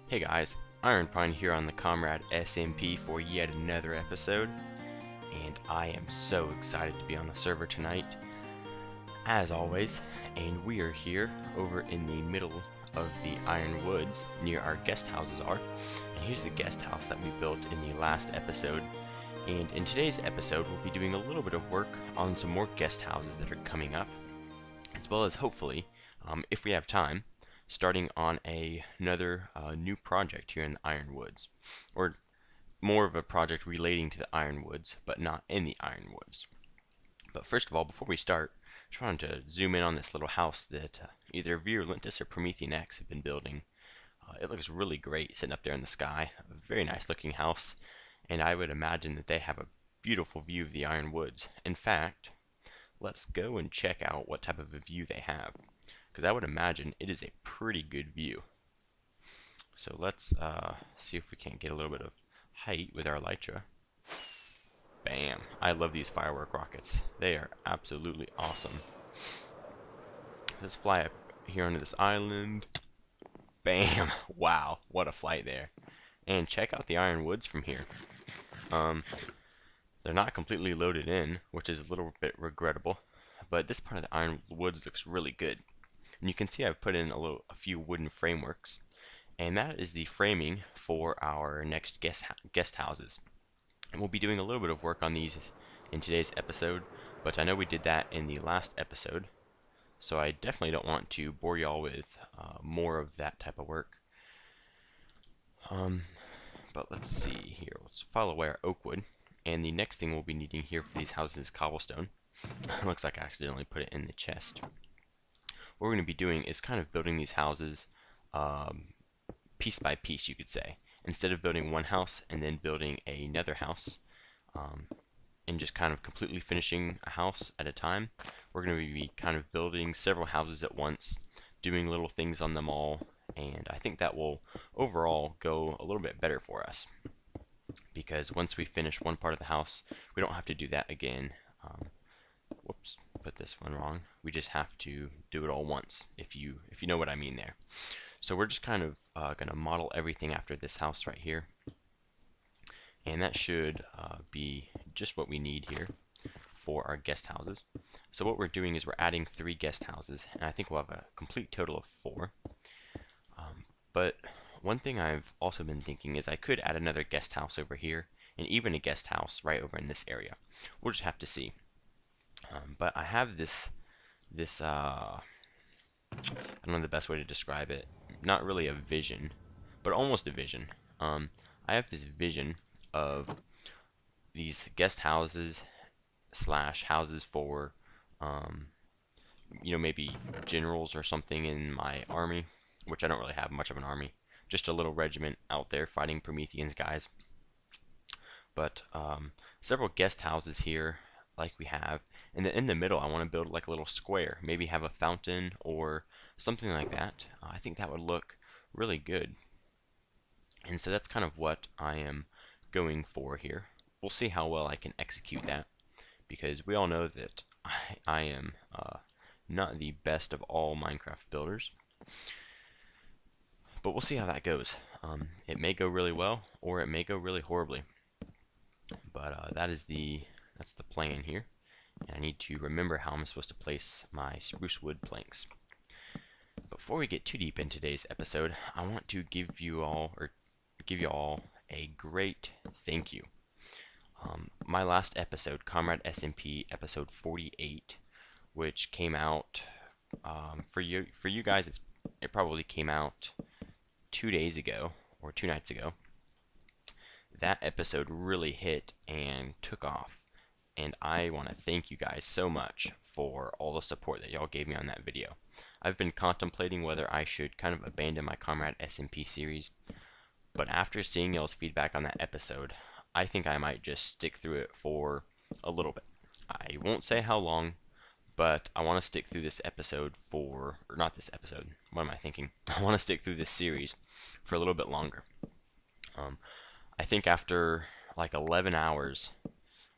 Hey guys, Ironpine here on the ComradeSMP for yet another episode, and I am so excited to be on the server tonight, as always, and we are here over in the middle of the Iron Woods, near our guest houses are, and here's the guest house that we built in the last episode, and in today's episode we'll be doing a little bit of work on some more guest houses that are coming up, as well as hopefully, if we have time, starting on another new project here in the Ironwoods, or more of a project relating to the Ironwoods, but not in the Ironwoods. But first of all, before we start, I just wanted to zoom in on this little house that either Virulentis or Promethean X have been building. It looks really great sitting up there in the sky. A very nice looking house, and I would imagine that they have a beautiful view of the Ironwoods. In fact, let's go and check out what type of a view they have, because I would imagine it is a pretty good view. So let's see if we can get a little bit of height with our elytra. Bam! I love these firework rockets. They are absolutely awesome. Let's fly up here onto this island. Bam! Wow, what a flight there. And check out the Ironwoods from here. They're not completely loaded in, which is a little bit regrettable, but this part of the Ironwoods looks really good. And you can see I've put in a few wooden frameworks, and that is the framing for our next guest houses. And we'll be doing a little bit of work on these in today's episode, but I know we did that in the last episode, so I definitely don't want to bore y'all with more of that type of work. But let's see here. Let's file away our oak wood, and the next thing we'll be needing here for these houses is cobblestone. Looks like I accidentally put it in the chest. What we're going to be doing is kind of building these houses piece by piece, you could say. Instead of building one house and then building another house, and just kind of completely finishing a house at a time, we're going to be kind of building several houses at once, doing little things on them all, and I think that will overall go a little bit better for us, because once we finish one part of the house, we don't have to do that again. Whoops, put this one wrong. We just have to do it all once, if you know what I mean there. So we're just kind of going to model everything after this house right here, and that should be just what we need here for our guest houses. So what we're doing is we're adding 3 guest houses, and I think we'll have a complete total of 4. But one thing I've also been thinking is I could add another guest house over here, and even a guest house right over in this area. We'll just have to see. But I have this I don't know the best way to describe it. Not really a vision, but almost a vision. I have this vision of these guest houses / houses for, maybe generals or something in my army, which I don't really have much of an army. Just a little regiment out there fighting Prometheans guys. But several guest houses here, like we have, and then in the middle I want to build like a little square, maybe have a fountain or something like that. I think that would look really good, and so that's kind of what I am going for here. We'll see how well I can execute that, because we all know that I am not the best of all Minecraft builders, but we'll see how that goes. It may go really well, or it may go really horribly, but that's the plan here. And I need to remember how I'm supposed to place my spruce wood planks. Before we get too deep in today's episode, I want to give you all a great thank you. My last episode, ComradeSMP episode 48, which came out for you guys, it probably came out 2 days ago or 2 nights ago. That episode really hit and took off, and I want to thank you guys so much for all the support that y'all gave me on that video. I've been contemplating whether I should kind of abandon my ComradeSMP series, but after seeing y'all's feedback on that episode, I think I might just stick through it for a little bit. I won't say how long, but I want to stick through this episode or not this episode, what am I thinking? I want to stick through this series for a little bit longer. I think after like 11 hours,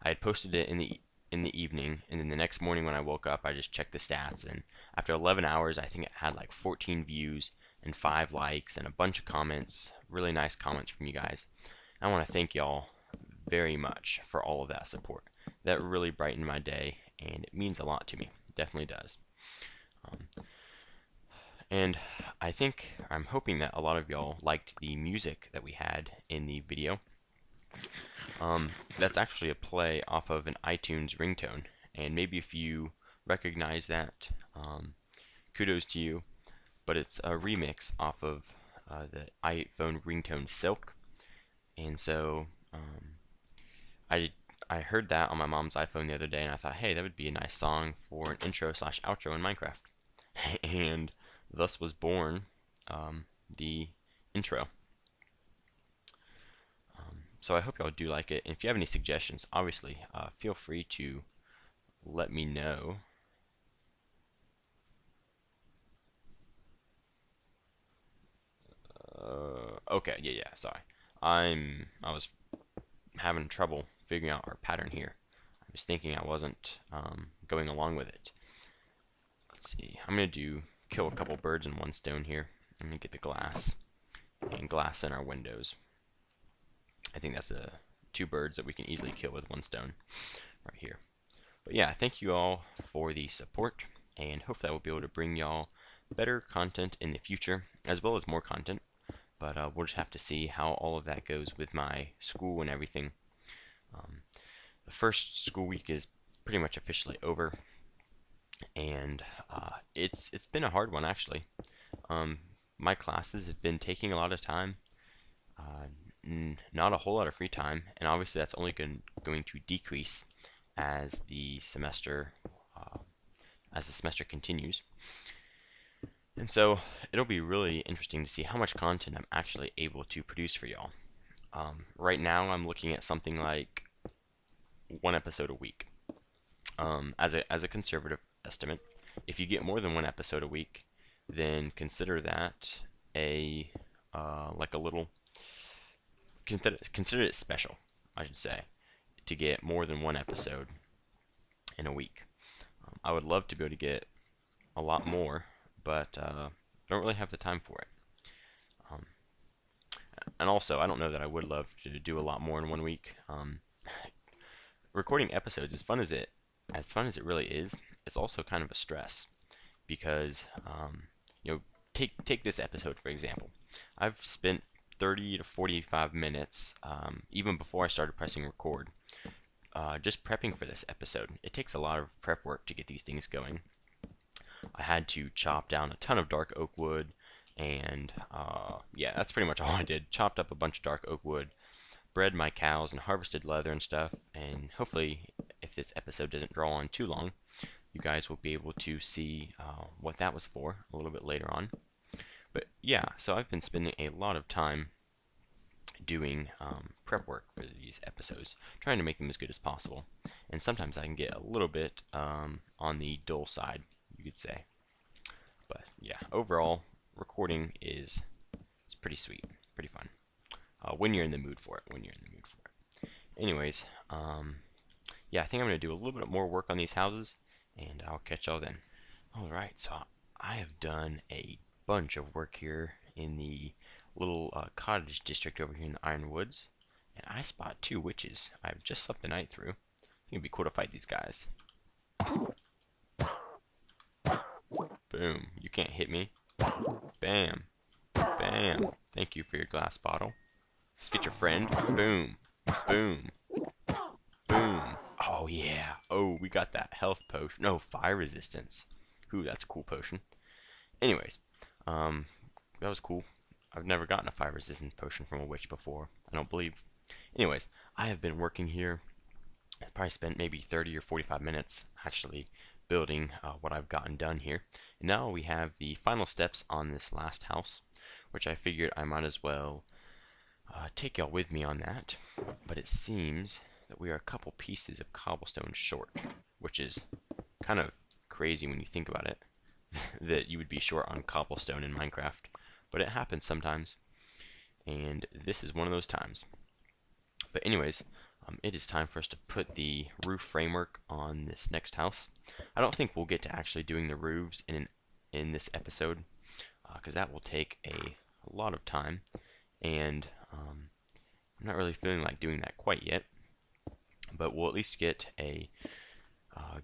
I had posted it in the evening, and then the next morning when I woke up, I just checked the stats, and after 11 hours, I think it had like 14 views and 5 likes and a bunch of comments, really nice comments from you guys. I want to thank y'all very much for all of that support. That really brightened my day, and it means a lot to me. It definitely does. And I'm hoping that a lot of y'all liked the music that we had in the video. That's actually a play off of an iTunes ringtone, and maybe if you recognize that, kudos to you, but it's a remix off of the iPhone ringtone Silk, and so I heard that on my mom's iPhone the other day, and I thought, hey, that would be a nice song for an intro/outro in Minecraft. And thus was born the intro. So I hope y'all do like it. And if you have any suggestions, obviously, feel free to let me know. Okay, yeah, sorry. I was having trouble figuring out our pattern here. I was thinking I wasn't going along with it. Let's see. I'm going to kill a couple birds in one stone here. I'm going to get the glass and glass in our windows. I think that's 2 birds that we can easily kill with 1 stone right here. But yeah, thank you all for the support, and hopefully I will be able to bring y'all better content in the future, as well as more content. But we'll just have to see how all of that goes with my school and everything. The first school week is pretty much officially over, and it's been a hard one actually. My classes have been taking a lot of time, not a whole lot of free time, and obviously that's only going to decrease as the semester continues. And so it'll be really interesting to see how much content I'm actually able to produce for y'all. Right now I'm looking at something like 1 episode a week. As a conservative estimate, if you get more than 1 episode a week, then consider that like a little, consider it special, I should say, to get more than 1 episode in a week. I would love to be able to get a lot more, but don't really have the time for it. And also, I don't know that I would love to do a lot more in 1 week. Recording episodes, as fun as it really is, it's also kind of a stress because take this episode for example. I've spent 30 to 45 minutes, even before I started pressing record, just prepping for this episode. It takes a lot of prep work to get these things going. I had to chop down a ton of dark oak wood, and yeah, that's pretty much all I did. Chopped up a bunch of dark oak wood, bred my cows, and harvested leather and stuff. And hopefully, if this episode doesn't draw on too long, you guys will be able to see what that was for a little bit later on. But yeah, so I've been spending a lot of time doing prep work for these episodes, trying to make them as good as possible. And sometimes I can get a little bit on the dull side, you could say. But yeah, overall, recording is pretty sweet, pretty fun. When you're in the mood for it, Anyways, yeah, I think I'm going to do a little bit more work on these houses, and I'll catch y'all then. Alright, so I have done a bunch of work here in the little cottage district over here in the Ironwoods, and I spot 2 witches I've just slept the night through. I think it'd be cool to fight these guys. Boom, you can't hit me. Bam, bam, thank you for your glass bottle. Let's get your friend. Boom, boom, boom. Oh yeah, oh, we got that health potion. No, fire resistance. Ooh, that's a cool potion. Anyways, that was cool. I've never gotten a fire resistance potion from a witch before, I don't believe. Anyways, I have been working here. I've probably spent maybe 30 or 45 minutes actually building what I've gotten done here. And now we have the final steps on this last house, which I figured I might as well take y'all with me on that. But it seems that we are a couple pieces of cobblestone short, which is kind of crazy when you think about it, that you would be short on cobblestone in Minecraft. But it happens sometimes, and this is one of those times. But anyways, it is time for us to put the roof framework on this next house. I don't think we'll get to actually doing the roofs in this episode. because that will take a lot of time, and I'm not really feeling like doing that quite yet, but we'll at least get a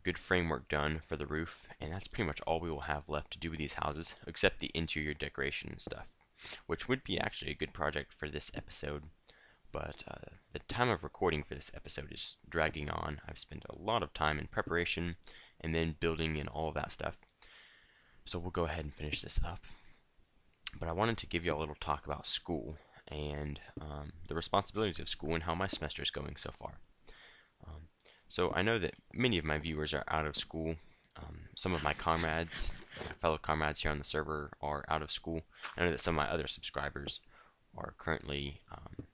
good framework done for the roof, and that's pretty much all we will have left to do with these houses, except the interior decoration and stuff, which would be actually a good project for this episode. But the time of recording for this episode is dragging on. I've spent a lot of time in preparation and then building and all of that stuff. So we'll go ahead and finish this up. But I wanted to give you a little talk about school and the responsibilities of school and how my semester is going so far. So I know that many of my viewers are out of school. Some of my comrades, fellow comrades here on the server, are out of school. I know that some of my other subscribers are currently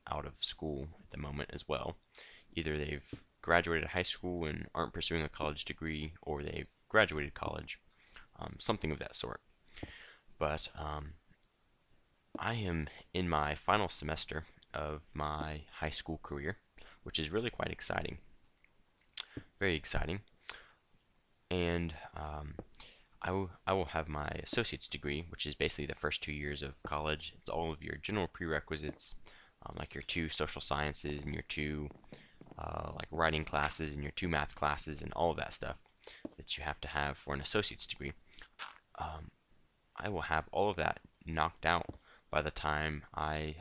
out of school at the moment as well. Either they've graduated high school and aren't pursuing a college degree, or they've graduated college, something of that sort. But I am in my final semester of my high school career, which is really quite exciting. Very exciting. And I will have my associate's degree, which is basically the first 2 years of college. It's all of your general prerequisites, like your 2 social sciences and your 2 like writing classes and your 2 math classes and all of that stuff that you have to have for an associate's degree. I will have all of that knocked out by the time I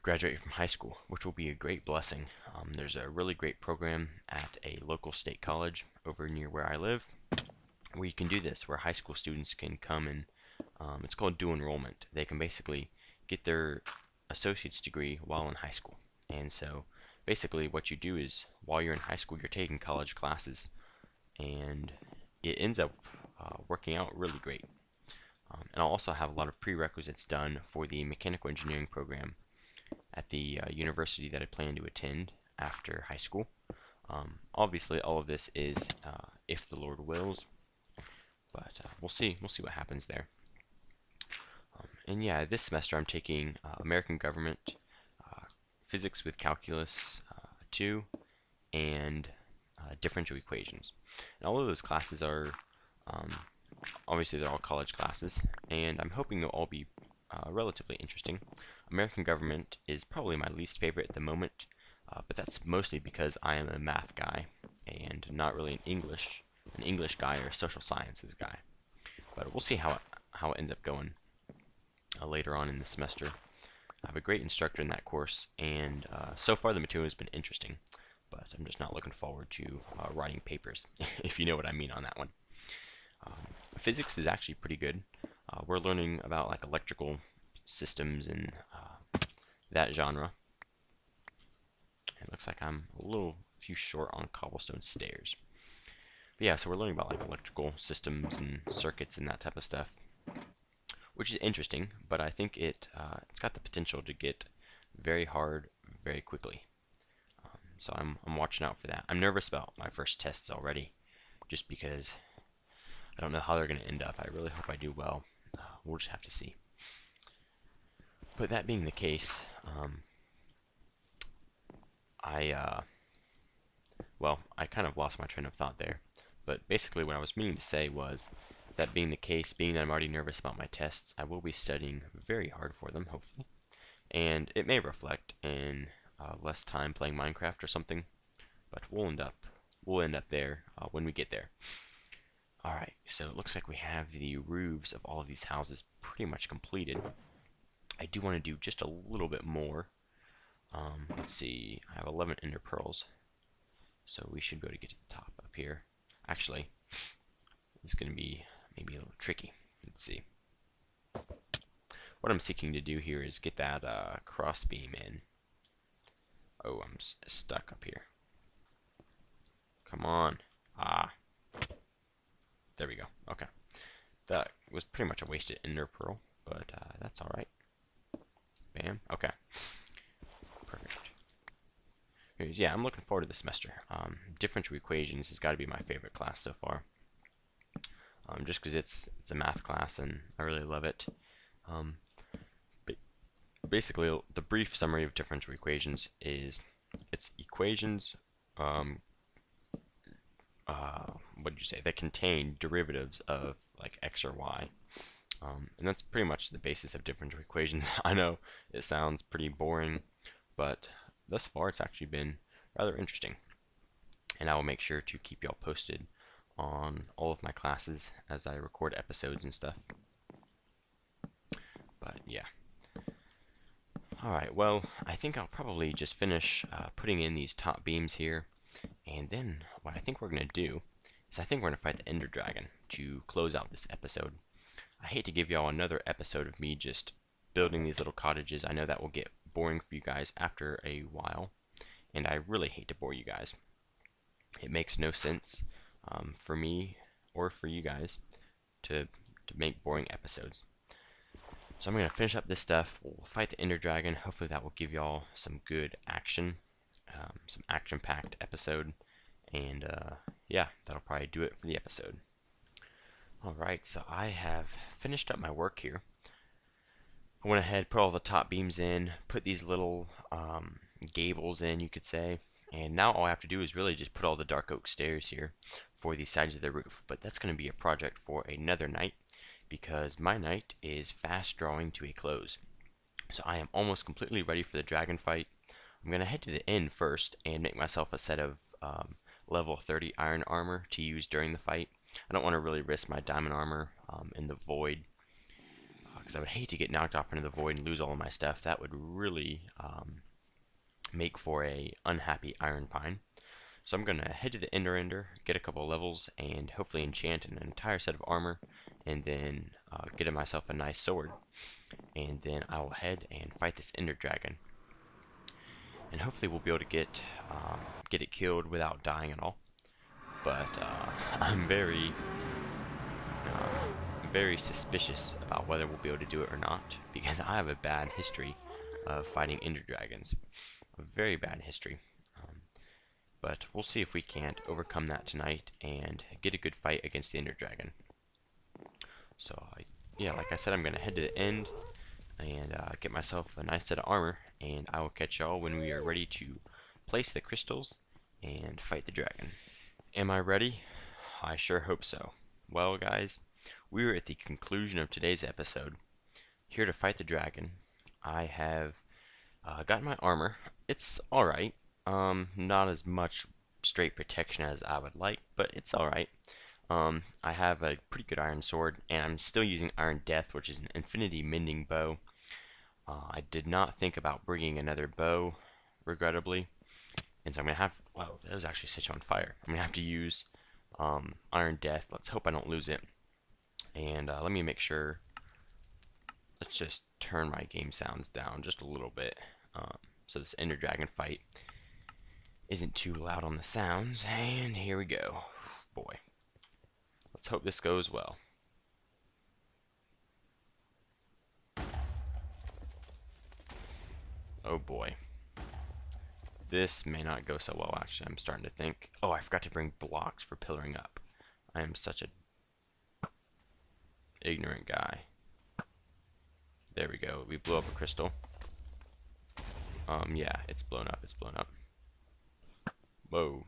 graduate from high school, which will be a great blessing. There's a really great program at a local state college over near where I live where you can do this, where high school students can come and it's called dual enrollment. They can basically get their associate's degree while in high school. And so basically what you do is while you're in high school, you're taking college classes, and it ends up working out really great. And I'll also have a lot of prerequisites done for the mechanical engineering program at the university that I plan to attend after high school. Obviously, all of this is if the Lord wills, but we'll see what happens there. And yeah, this semester I'm taking American Government, Physics with Calculus 2, and Differential Equations. And all of those classes are obviously they're all college classes, and I'm hoping they'll all be relatively interesting. American Government is probably my least favorite at the moment, but that's mostly because I am a math guy and not really an English guy or a social sciences guy. But we'll see how it ends up going later on in the semester. I have a great instructor in that course, and so far the material has been interesting, but I'm just not looking forward to writing papers, if you know what I mean on that one. Physics is actually pretty good. We're learning about like electrical systems and that genre. It looks like I'm a few short on cobblestone stairs. But yeah, so we're learning about like electrical systems and circuits and that type of stuff, which is interesting, but I think it's got the potential to get very hard very quickly. So I'm watching out for that. I'm nervous about my first tests already, just because I don't know how they're going to end up. I really hope I do well. We'll just have to see. But that being the case, I kind of lost my train of thought there. But basically what I was meaning to say was, that being the case, being that I'm already nervous about my tests, I will be studying very hard for them, hopefully. And it may reflect in less time playing Minecraft or something, but we'll end up there when we get there. Alright, so it looks like we have the roofs of all of these houses pretty much completed. I do want to do just a little bit more. Let's see, I have 11 ender pearls, so we should be able to get to the top up here. Actually, it's going to be maybe a little tricky. Let's see. What I'm seeking to do here is get that cross beam in. Oh, I'm stuck up here. Come on. Ah. There we go. Okay. That was pretty much a wasted ender pearl, but that's alright. Bam. Okay. Perfect. Anyways, yeah, I'm looking forward to the semester. Differential equations has got to be my favorite class so far. Just because it's a math class and I really love it. Basically, the brief summary of differential equations is it's equations what did you say, that contain derivatives of like x or y. And that's pretty much the basis of differential equations. I know it sounds pretty boring, but thus far it's actually been rather interesting. And I will make sure to keep y'all posted on all of my classes as I record episodes and stuff. But yeah. Alright, well, I think I'll probably just finish putting in these top beams here. And then what I think we're going to do is I think we're going to fight the Ender Dragon to close out this episode. I hate to give y'all another episode of me just building these little cottages. I know that will get boring for you guys after a while, and I really hate to bore you guys. It makes no sense for me or for you guys to make boring episodes. So I'm going to finish up this stuff. We'll fight the Ender Dragon. Hopefully that will give y'all some good action, some action-packed episode, and yeah, that'll probably do it for the episode. Alright, so I have finished up my work here. I went ahead, put all the top beams in, put these little gables in, you could say, and now all I have to do is really just put all the dark oak stairs here for the sides of the roof. But that's going to be a project for another night, because my night is fast drawing to a close. So I am almost completely ready for the dragon fight. I'm going to head to the inn first and make myself a set of level 30 iron armor to use during the fight. I don't want to really risk my diamond armor in the void, because I would hate to get knocked off into the void and lose all of my stuff. That would really make for a unhappy Ironpine. So I'm going to head to the Ender, get a couple of levels, and hopefully enchant an entire set of armor, and then get myself a nice sword. And then I will head and fight this Ender Dragon. And hopefully we'll be able to get it killed without dying at all. But I'm very suspicious about whether we'll be able to do it or not, because I have a bad history of fighting Ender Dragons. A very bad history. But we'll see if we can't overcome that tonight and get a good fight against the Ender Dragon. So, yeah, like I said, I'm going to head to the end and get myself a nice set of armor, and I will catch y'all when we are ready to place the crystals and fight the dragon. Am I ready? I sure hope so. Well, guys, we are at the conclusion of today's episode. Here to fight the dragon. I have got my armor. It's alright. Not as much straight protection as I would like, but it's alright. I have a pretty good iron sword, and I'm still using Iron Death, which is an infinity mending bow. I did not think about bringing another bow, regrettably. And so I'm going to have, whoa, that was actually set on fire. I'm going to have to use Iron Death. Let's hope I don't lose it. And let me make sure, let's just turn my game sounds down just a little bit. So this Ender Dragon fight isn't too loud on the sounds. And here we go. Boy. Let's hope this goes well. Oh boy. This may not go so well, actually. I'm starting to think. Oh, I forgot to bring blocks for pillaring up. I am such a ignorant guy. There we go. We blew up a crystal. Yeah, it's blown up. It's blown up. Whoa.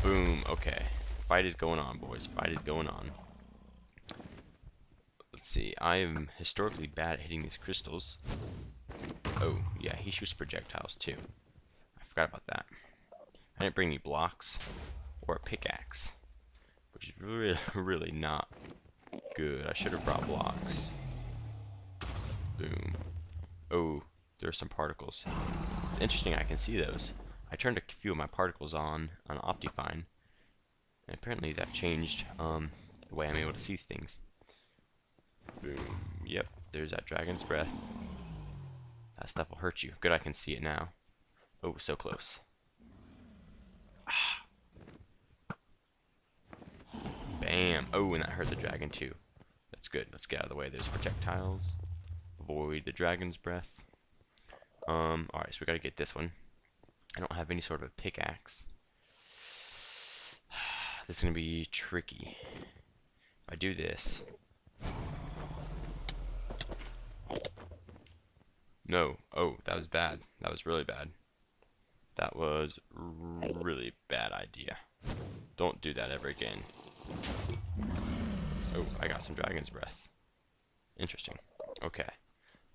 Boom. Okay. Fight is going on, boys. Fight is going on. Let's see. I am historically bad at hitting these crystals. Oh, yeah, he shoots projectiles too. I forgot about that. I didn't bring any blocks or a pickaxe, which is really, really not good. I should have brought blocks. Boom. Oh, there are some particles. It's interesting I can see those. I turned a few of my particles on Optifine, and apparently that changed the way I'm able to see things. Boom. Yep, there's that dragon's breath. That stuff will hurt you. Good, I can see it now. Oh, so close. Ah. Bam. Oh, and that hurt the dragon too. That's good. Let's get out of the way. There's projectiles. Avoid the dragon's breath. Alright, so we gotta get this one. I don't have any sort of a pickaxe. This is gonna be tricky. If I do this. No. Oh, that was bad. That was really bad. That was really bad idea. Don't do that ever again. Oh, I got some dragon's breath. Interesting. Okay.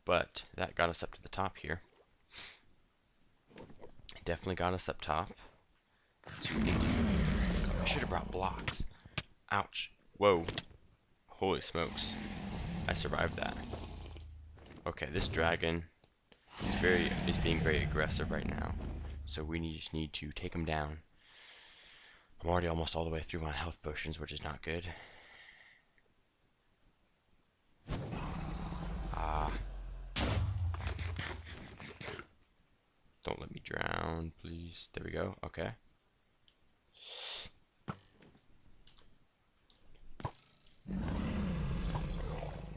But that got us up to the top here. It definitely got us up top. So we need to... I should have brought blocks. Ouch. Whoa. Holy smokes. I survived that. Okay, this dragon is being very aggressive right now. So we just need to take him down. I'm already almost all the way through my health potions, which is not good. Ah. Don't let me drown, please. There we go. Okay.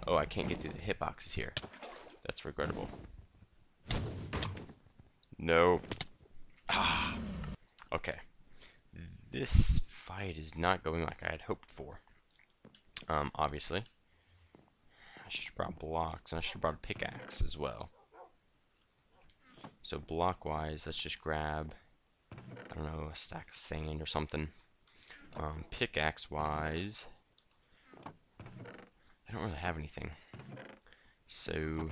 Oh, I can't get through the hitboxes here. That's regrettable. No. Ah. Okay. This fight is not going like I had hoped for. Obviously. I should have brought blocks, and I should have brought a pickaxe as well. So block-wise, let's just grab, I don't know, a stack of sand or something. Pickaxe-wise, I don't really have anything. So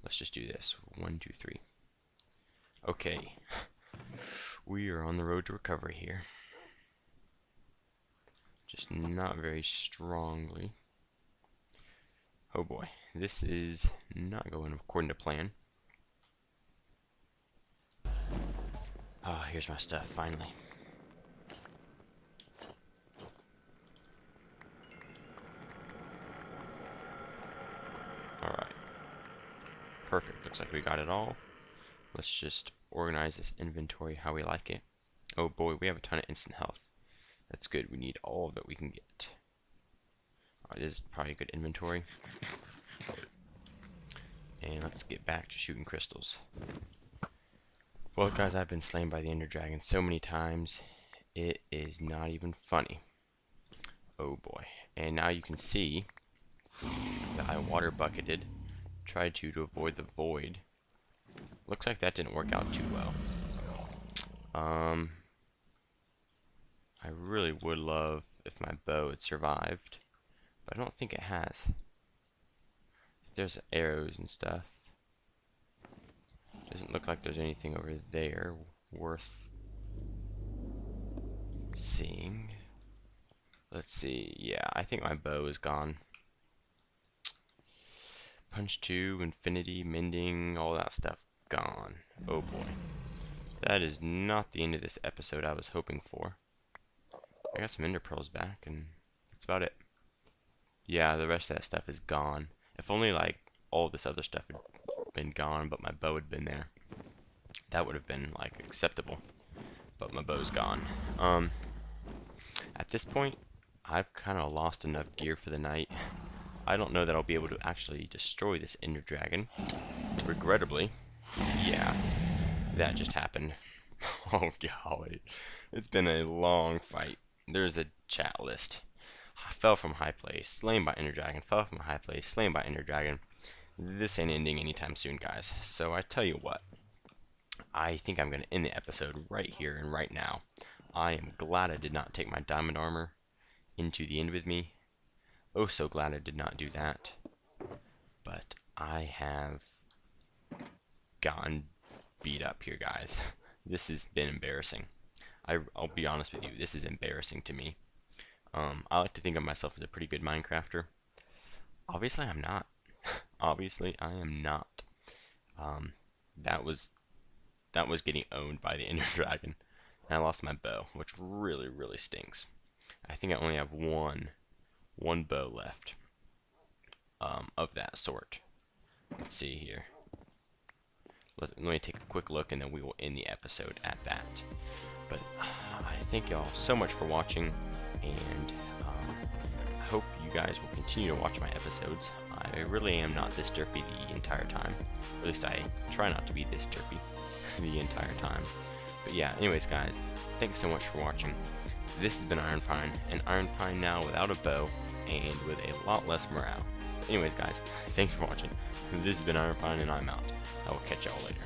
let's just do this. 1, 2, 3. Okay. We are on the road to recovery here. Just not very strongly. Oh boy, this is not going according to plan. Oh, here's my stuff, finally. Alright. Perfect, looks like we got it all. Let's just organize this inventory how we like it. Oh boy, we have a ton of instant health. That's good, we need all that we can get. This is probably a good inventory. And let's get back to shooting crystals. Well guys, I've been slain by the Ender Dragon so many times, it is not even funny. Oh boy. And now you can see that I water bucketed, tried to avoid the void. Looks like that didn't work out too well. I really would love if my bow had survived, but I don't think it has. There's arrows and stuff. Doesn't look like there's anything over there worth seeing. Let's see. Yeah, I think my bow is gone. Punch 2, infinity, mending, all that stuff gone. Oh boy. That is not the end of this episode I was hoping for. I got some ender pearls back, and that's about it. Yeah, the rest of that stuff is gone. If only like all this other stuff had been gone, but my bow had been there, that would have been like acceptable. But my bow's gone. At this point, I've kind of lost enough gear for the night. I don't know that I'll be able to actually destroy this Ender Dragon. Regrettably, yeah, that just happened. Oh golly, it's been a long fight. There's a chat list. I fell from high place, slain by Ender Dragon, fell from high place, slain by Ender Dragon. This ain't ending anytime soon, guys. So I tell you what, I think I'm going to end the episode right here and right now. I am glad I did not take my diamond armor into the end with me. Oh, so glad I did not do that. But I have gotten beat up here, guys. This has been embarrassing. I'll be honest with you, this is embarrassing to me. I like to think of myself as a pretty good Minecrafter. Obviously, I'm not. Obviously, I am not. That was getting owned by the Ender Dragon. And I lost my bow, which really, really stinks. I think I only have one bow left of that sort. Let's see here. Let me take a quick look, and then we will end the episode at that. But I thank y'all so much for watching, and I hope you guys will continue to watch my episodes. I really am not this derpy the entire time. Or at least I try not to be this derpy the entire time. But yeah, anyways guys, thanks so much for watching. This has been Ironpine, and Ironpine now without a bow, and with a lot less morale. Anyways guys, thanks for watching. This has been Ironpine, and I'm out. I will catch y'all later.